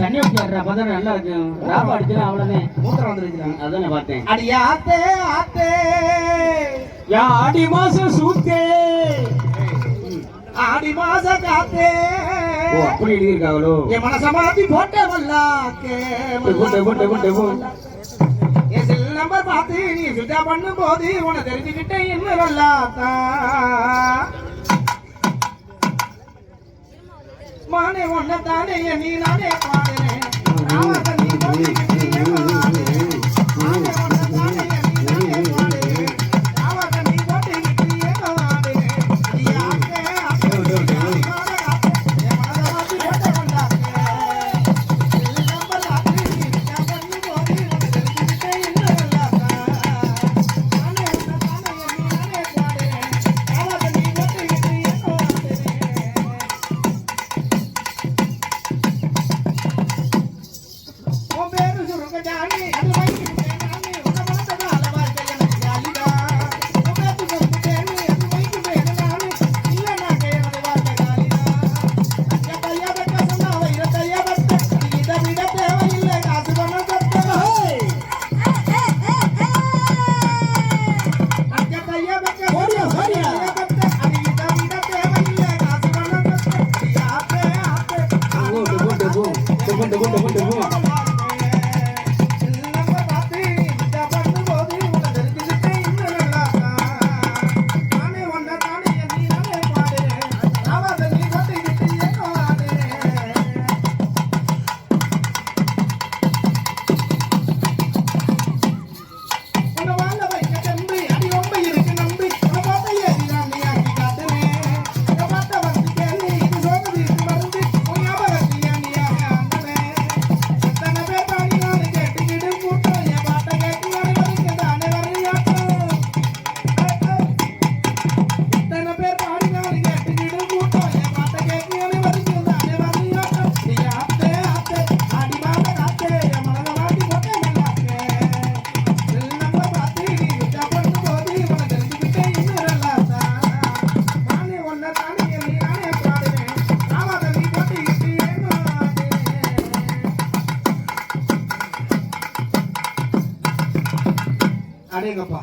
தண்ணி ஊற்றி பார்த்தா நல்லா இருக்கும். ராபா அடிச்சுனா அவ்வளோதான் மூத்திரம் வந்துருச்சுறாங்க. அதான் பார்த்தேன். அடியாத்தே ஆத்தே யா ஆடி மாசம் சூத்தே ஆடி மாச காத்தே. ஓ அப்படி எழுதியிருக்காங்களோ? என் மனச மாத்தி போட்ட வல்லாக்கே என் செல் நம்பர் பார்த்து நீ சுத்தா பண்ணும் போது உன தெரிஞ்சுக்கிட்டே என்ன வல்லாத்தா மானே ஒன்ன தானே நீ நானே பாடுறேன் அடேங்கப்பா.